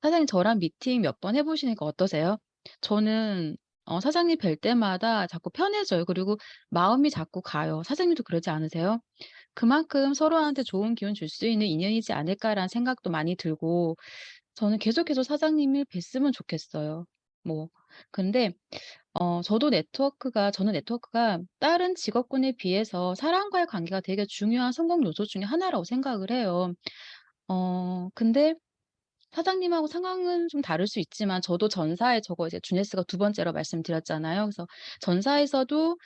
사장님 저랑 미팅 몇 번 해 보시니까 어떠세요? 저는 사장님 뵐 때마다 자꾸 편해져요. 그리고 마음이 자꾸 가요. 사장님도 그러지 않으세요? 그만큼 서로한테 좋은 기운 줄 수 있는 인연이지 않을까라는 생각도 많이 들고 저는 계속해서 사장님을 뵀으면 좋겠어요. 뭐 근데 저는 네트워크가 다른 직업군에 비해서 사람과의 관계가 되게 중요한 성공 요소 중에 하나라고 생각을 해요. 근데 사장님하고 상황은 좀 다를 수 있지만 저도 전사에 저거 이제 주네스가 두 번째로 말씀드렸잖아요. 그래서 전사에서도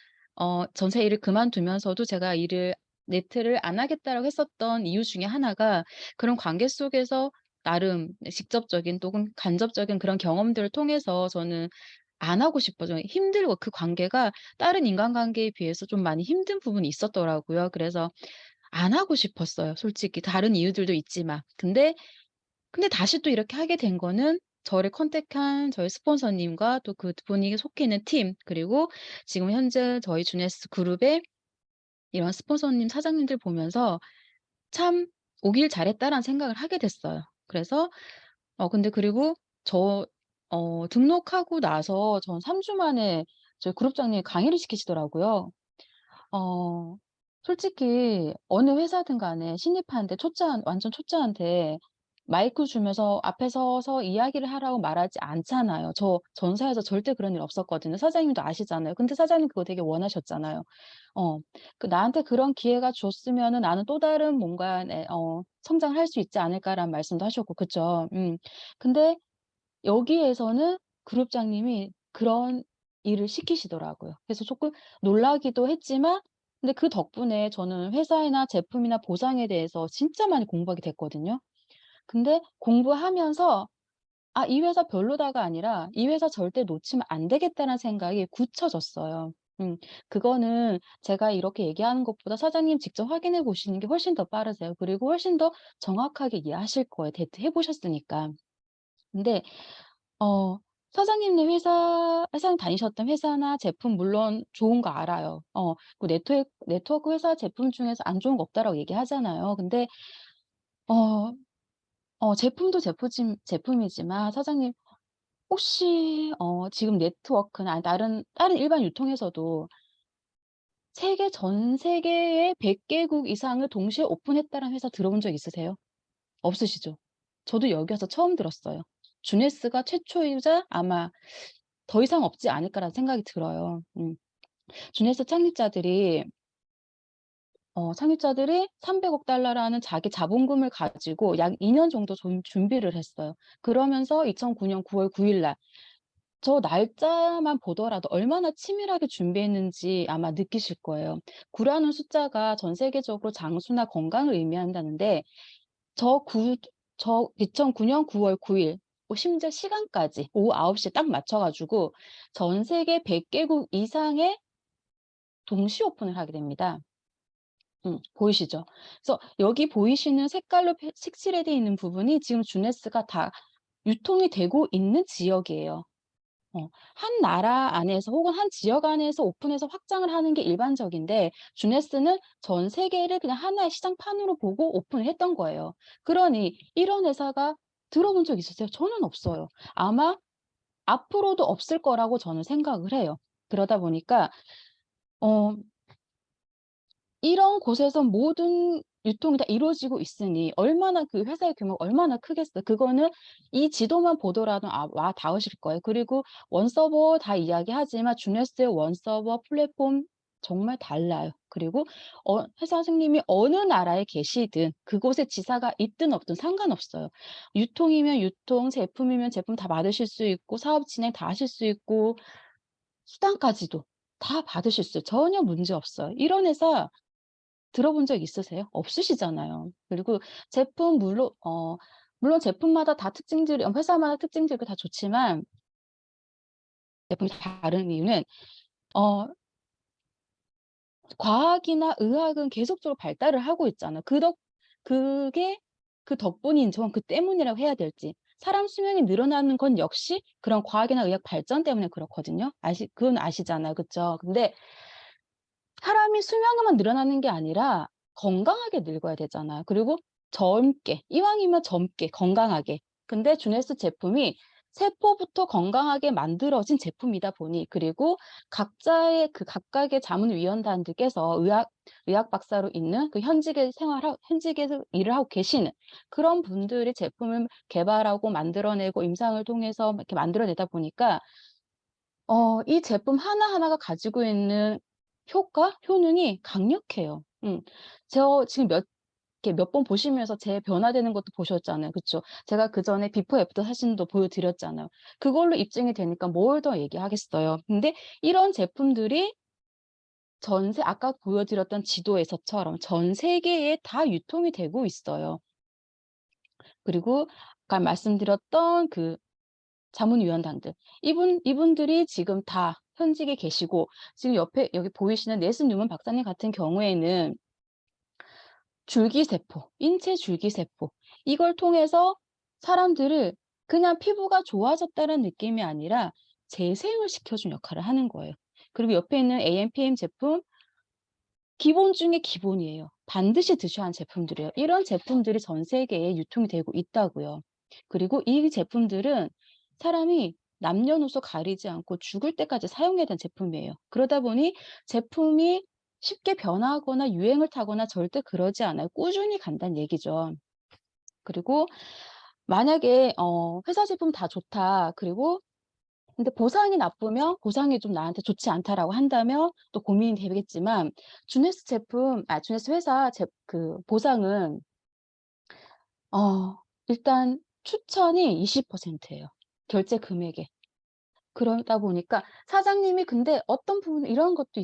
전사 일을 그만두면서도 제가 일을 네트를 안 하겠다라고 했었던 이유 중에 하나가 그런 관계 속에서 나름 직접적인 또는 간접적인 그런 경험들을 통해서 저는 안 하고 싶어져요. 힘들고 그 관계가 다른 인간관계에 비해서 좀 많이 힘든 부분이 있었더라고요. 그래서 안 하고 싶었어요 솔직히. 다른 이유들도 있지만. 근데 다시 또 이렇게 하게 된 거는 저를 컨택한 저희 스폰서님과 또 그분이 속해 있는 팀 그리고 지금 현재 저희 주네스 그룹의 이런 스폰서님 사장님들 보면서 '참 오길 잘했다.'라는 생각을 하게 됐어요. 그래서 근데 그리고 저 등록하고 나서 전 3주 만에 저희 그룹장님이 강의를 시키시더라고요. 어 솔직히 어느 회사든 간에 신입한테 완전 초짜한테 마이크 주면서 앞에 서서 이야기를 하라고 말하지 않잖아요. 저 전사에서 절대 그런 일 없었거든요. 사장님도 아시잖아요. 근데 사장님 그거 되게 원하셨잖아요. 어 나한테 그런 기회가 줬으면은 나는 또 다른 뭔가 '성장을 할 수 있지 않을까.'라는 말씀도 하셨고 그쵸. 근데 여기에서는 그룹장님이 그런 일을 시키시더라고요. 그래서 쪼끔 놀라기도 했지만 근데 그 덕분에 저는 회사나 제품이나 보상에 대해서 진짜 많이 공부하게 됐거든요. 근데 공부하면서 '아 이 회사 별로다.'가 아니라 '이 회사 절대 놓치면 안 되겠다.'는 생각이 굳혀졌어요. 음 그거는 제가 이렇게 얘기하는 것보다 사장님 직접 확인해 보시는 게 훨씬 더 빠르세요. 그리고 훨씬 더 정확하게 이해하실 거예요, 데이트 해 보셨으니까. 근데 어 사장님네 회사님 다니셨던 회사나 제품 물론 좋은 거 알아요. 그 네트워크 회사 제품 중에서 안 좋은 거 없다라고 얘기하잖아요. 근데 어 제품도 제품이지만 사장님 혹시 지금 네트워크나 아니 다른 일반 유통에서도 전 세계의 100 개국 이상을 동시에 오픈했다는 회사 들어본 적 있으세요? 없으시죠? 저도 여기 와서 처음 들었어요. 주네스가 최초이자 아마 '더 이상 없지 않을까.'라는 생각이 들어요. 주네스 창립자들이 300억 달러라는 자기 자본금을 가지고 약 2년 정도 준비를 했어요. 그러면서 2009년 9월 9일 날 저 날짜만 보더라도 얼마나 치밀하게 준비했는지 아마 느끼실 거예요. 9 라는 숫자가 전 세계적으로 장수나 건강을 의미한다는데 저 구 저 2009년 9월 9일 심지어 시간까지 오후 9시에 딱 맞춰 가지고 전 세계 100 개국 이상의 동시 오픈을 하게 됩니다. 보이시죠? 그래서 여기 보이시는 색깔로 색칠해 되어 있는 부분이 지금 주네스가 다 유통이 되고 있는 지역이에요. 한 나라 안에서 혹은 한 지역 안에서 오픈해서 확장을 하는 게 일반적인데 주네스는 전 세계를 그냥 하나의 시장판으로 보고 오픈을 했던 거예요. 그러니 이런 회사가 들어본 적 있으세요? 저는 없어요. 아마 앞으로도 없을 거라고 저는 생각을 해요. 그러다 보니까 어 이런 곳에서 모든 유통이 다 이루어지고 있으니 얼마나 그 회사의 규모가 얼마나 크겠어요. 그거는 이 지도만 보더라도 와 닿으실 거예요. 그리고 원서버 다 이야기하지만 주네스의 원서버 플랫폼 정말 달라요. 그리고 회사장님이 어느 나라에 계시든 그곳에 지사가 있든 없든 상관없어요. 유통이면 유통, 제품이면 제품 다 받으실 수 있고 사업 진행 다 하실 수 있고 수당까지도 다 받으실 수 전혀 문제 없어요. 이런 회사 들어본 적 있으세요? 없으시잖아요. 그리고 제품 물론 제품마다 다 특징들이 회사마다 특징들이 다 좋지만 제품이 다른 이유는 어 과학이나 의학은 계속적으로 발달을 하고 있잖아요. 그게 그 덕분인지 혹은 그 때문이라고 해야 될지. 사람 수명이 늘어나는 건 역시 그런 과학이나 의학 발전 때문에 그렇거든요. 그건 아시잖아요. 그쵸? 근데 사람이 수명만 늘어나는 게 아니라 건강하게 늙어야 되잖아요. 그리고 젊게 이왕이면 젊게 건강하게. 근데 주네스 제품이 세포부터 건강하게 만들어진 제품이다 보니, 그리고 각자의 그 각각의 자문위원단들께서 의학 박사로 있는 그 현직에서 일을 하고 계시는 그런 분들이 제품을 개발하고 만들어내고 임상을 통해서 이렇게 만들어내다 보니까 이 제품 하나하나가 가지고 있는 효능이 강력해요. 저 지금 이렇게 몇 번 보시면서 제 변화되는 것도 보셨잖아요. 그쵸? 제가 그전에 비포 애프터 사진도 보여드렸잖아요. 그걸로 입증이 되니까 뭘 더 얘기하겠어요. 근데 이런 제품들이 아까 보여드렸던 지도에서처럼 전 세계에 다 유통이 되고 있어요. 그리고 아까 말씀드렸던 그 자문위원단들, 이분들이 지금 다 현직에 계시고, 지금 옆에 여기 보이시는 네슨 뉴먼 박사님 같은 경우에는 줄기세포, 인체 줄기세포, 이걸 통해서 사람들을 그냥 피부가 좋아졌다는 느낌이 아니라 재생을 시켜준 역할을 하는 거예요. 그리고 옆에 있는 AMPM 제품, 기본 중에 기본이에요. 반드시 드셔야 하는 제품들이에요. 이런 제품들이 전 세계에 유통이 되고 있다고요. 그리고 이 제품들은 사람이 남녀노소 가리지 않고 죽을 때까지 사용해야 되는 제품이에요. 그러다 보니 제품이 쉽게 변화하거나 유행을 타거나 절대 그러지 않아요. 꾸준히 간다는 얘기죠. 그리고 만약에 회사 제품 다 좋다. 그리고 근데 보상이 나쁘면, 보상이 좀 나한테 좋지 않다라고 한다면 또 고민이 되겠지만, 주네스 회사 그 보상은 일단 추천이 20%예요. 결제 금액에. 그러다 보니까 사장님이, 근데 어떤 부분은 이런 것도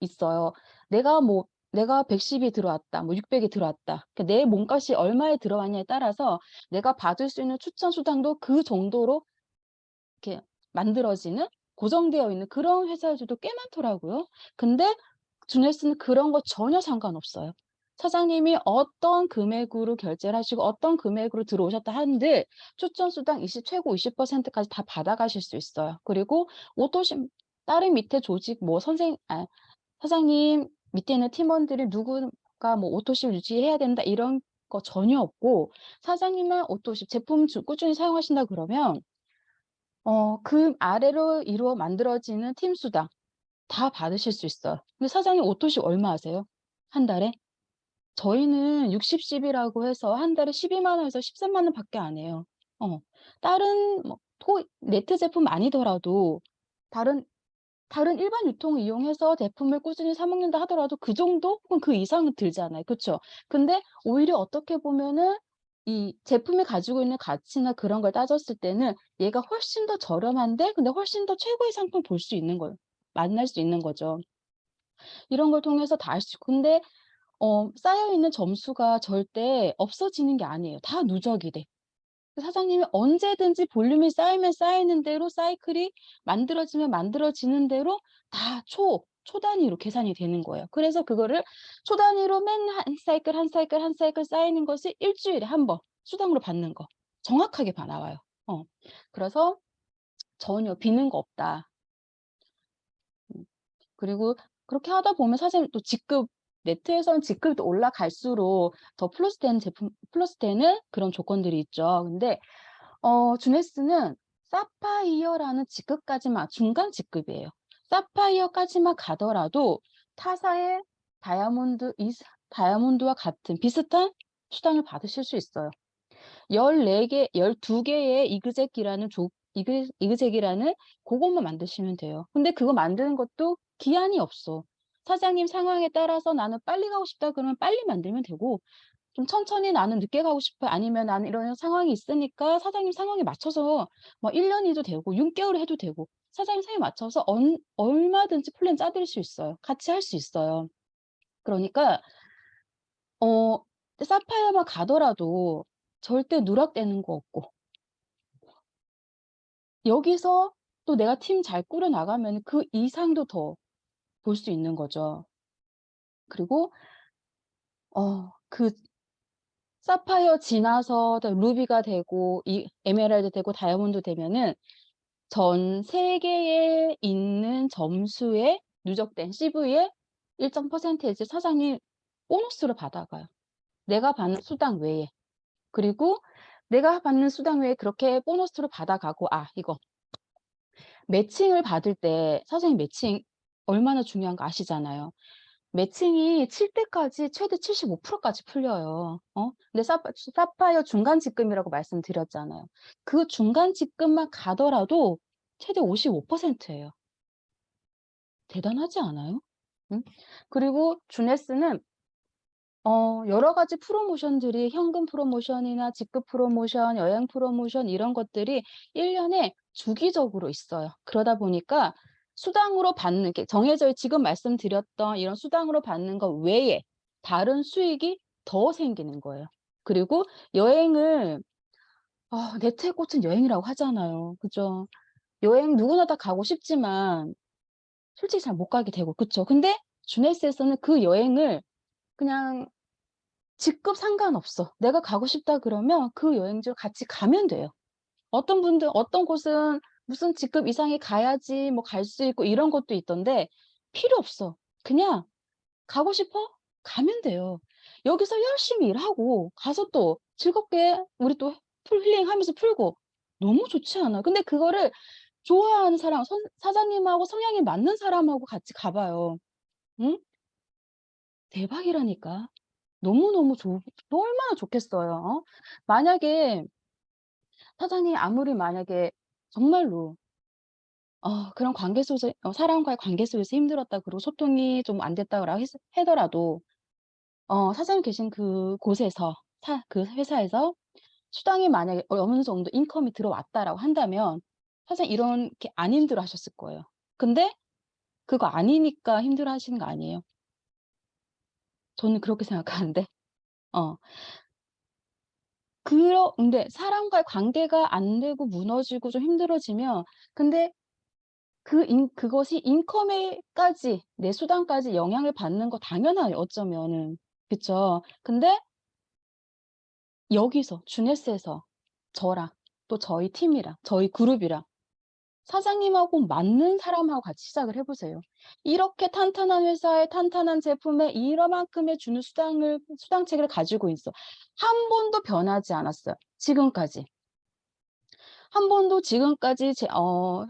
있어요. 내가 110이 들어왔다, 뭐 600이 들어왔다. 그러니까 내 몸값이 얼마에 들어왔냐에 따라서 내가 받을 수 있는 추천 수당도 그 정도로 이렇게 만들어지는, 고정되어 있는 그런 회사들도 꽤 많더라고요. 근데 주네스는 그런 거 전혀 상관없어요. 사장님이 어떤 금액으로 결제를 하시고 어떤 금액으로 들어오셨다 한들 추천 수당 최고 20%까지 다 받아가실 수 있어요. 그리고 오토심 다른 밑에 조직 뭐 사장님 밑에 있는 팀원들이 누구가 뭐 오토십 유지해야 된다 이런 거 전혀 없고, 사장님만 오토십 제품 꾸준히 사용하신다 그러면 그 아래로 만들어지는 팀 수당 다 받으실 수 있어요. 근데 사장님 오토시 얼마 하세요? 한 달에? 저희는 60-10이라고 해서 한 달에 12만 원에서 13만 원밖에 안 해요. 어. 다른 뭐 네트 제품 아니더라도 다른 일반 유통을 이용해서 제품을 꾸준히 사 먹는다 하더라도 그 정도 혹은 그 이상은 들잖아요. 그쵸? 근데 오히려 어떻게 보면은 이 제품이 가지고 있는 가치나 그런 걸 따졌을 때는 얘가 훨씬 더 저렴한데 근데 훨씬 더 최고의 상품을 만날 수 있는 거죠. 이런 걸 통해서 다 알 수 있고, 근데 쌓여 있는 점수가 절대 없어지는 게 아니에요. 다 누적이 돼. 사장님이 언제든지 볼륨이 쌓이면 쌓이는 대로 사이클이 만들어지면 만들어지는 대로 다 초 단위로 계산이 되는 거예요. 그래서 그거를 초 단위로 맨 한 사이클, 한 사이클, 한 사이클 쌓이는 것이 일 주일에 한 번 수당으로 받는 거 정확하게 나와요. 그래서 전혀 비는 거 없다. 그리고 그렇게 하다 보면 사실 또 네트에서는 직급이 또 올라갈수록 더 플러스 되는 그런 조건들이 있죠. 근데 주네스는 사파이어라는 직급까지만, 중간 직급이에요. 사파이어까지만 가더라도 타사의 다이아몬드와 같은 비슷한 수당을 받으실 수 있어요. 12개의 이그젝이라는 그것만 만드시면 돼요. 근데 그거 만드는 것도 기한이 없어. 사장님 상황에 따라서 나는 빨리 가고 싶다 그러면 빨리 만들면 되고, 좀 천천히 나는 늦게 가고 싶어요. 아니면 나는 이런 상황이 있으니까 사장님 상황에 맞춰서 뭐 1 년이도 되고 6개월 해도 되고, 사장님 상황에 맞춰서 얼마든지 플랜 짜 드릴 수 있어요. 같이 할 수 있어요. 그러니까 어 사파이어만 가더라도 절대 누락되는 거 없고, 여기서 또 내가 팀 잘 꾸려 나가면 그 이상도 더 볼 수 있는 거죠. 그리고 그 사파이어 지나서 루비가 되고 이 에메랄드 되고 다이아몬드 되면은 전 세계에 있는 점수에 누적된 CV의 일정 퍼센테이지 사장님 보너스로 받아가요. 내가 받는 수당 외에. 그리고 내가 받는 수당 외에 그렇게 보너스로 받아가고 이거 매칭을 받을 때 선생님 매칭 얼마나 중요한 거 아시잖아요. 매칭이 칠 때까지 최대 75% 까지 풀려요. 근데 사파이어 중간 직금이라고 말씀드렸잖아요. 그 중간 직금만 가더라도 최대 55% 예요. 대단하지 않아요? 응? 그리고 주네스는 여러 가지 프로모션들이 현금 프로모션이나 직급 프로모션, 여행 프로모션 이런 것들이 1 년에 주기적으로 있어요. 그러다 보니까 수당으로 받는 게 정해져 지금 말씀드렸던 이런 수당으로 받는 것 외에 다른 수익이 더 생기는 거예요. 그리고 여행을 내 최애 꽃은 여행이라고 하잖아요. 그죠? 여행 누구나 다 가고 싶지만 솔직히 잘 못 가게 되고 그쵸? 근데 주네스에서는 그 여행을 그냥 직급 상관없어. 내가 가고 싶다 그러면 그 여행지로 같이 가면 돼요. 어떤 분들 어떤 곳은 무슨 직급 이상이 가야지 뭐 갈 수 있고 이런 것도 있던데 필요 없어. 그냥 가고 싶어? 가면 돼요. 여기서 열심히 일하고 가서 또 즐겁게 우리 또 힐링하면서 풀고 너무 좋지 않아요? 근데 그거를 좋아하는 사람 사장님하고 성향이 맞는 사람하고 같이 가 봐요. 응? 대박이라니까. 너무너무 얼마나 좋겠어요. 만약에 사장님이 아무리 만약에 정말로 그런 관계 속에서 사람과의 관계 속에서 힘들었다 그러고 소통이 좀 안 됐다고 하더라도 사장님 계신 그곳에서 그 회사에서 수당이 만약에 어느 정도 인컴이 들어왔다라고 한다면 사장님 이렇게 안 힘들어하셨을 거예요. 근데 그거 아니니까 힘들어하시는 거 아니에요? 저는 그렇게 생각하는데. 어. 근데 사람과의 관계가 안 되고 무너지고 좀 힘들어지면 근데 그것이 인컴에까지 내 수당까지 영향을 받는 거 당연해요 어쩌면은. 그쵸. 근데 여기서 주네스에서 저랑 또 저희 팀이랑 저희 그룹이랑 사장님하고 맞는 사람하고 같이 시작을 해 보세요. 이렇게 탄탄한 회사에 탄탄한 제품에 이러만큼의 주는 수당책을 가지고 있어. 한 번도 변하지 않았어요 지금까지. 한 번도 지금까지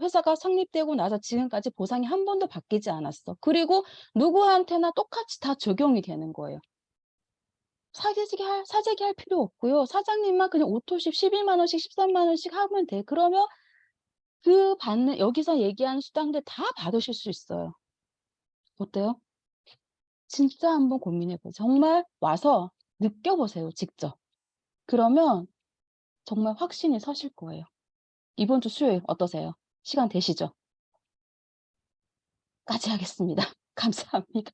회사가 성립되고 나서 지금까지 보상이 한 번도 바뀌지 않았어. 그리고 누구한테나 똑같이 다 적용이 되는 거예요. 사재기할 필요 없고요. 사장님만 그냥 오토십 120,000 원씩 130,000 원씩 하면 돼. 그러면 여기서 얘기하는 수당들 다 받으실 수 있어요. 어때요? 진짜 한번 고민해 보세요. 정말 와서 느껴보세요, 직접. 그러면 정말 확신이 서실 거예요. 이번 주 수요일 어떠세요? 시간 되시죠? 까지 하겠습니다. 감사합니다.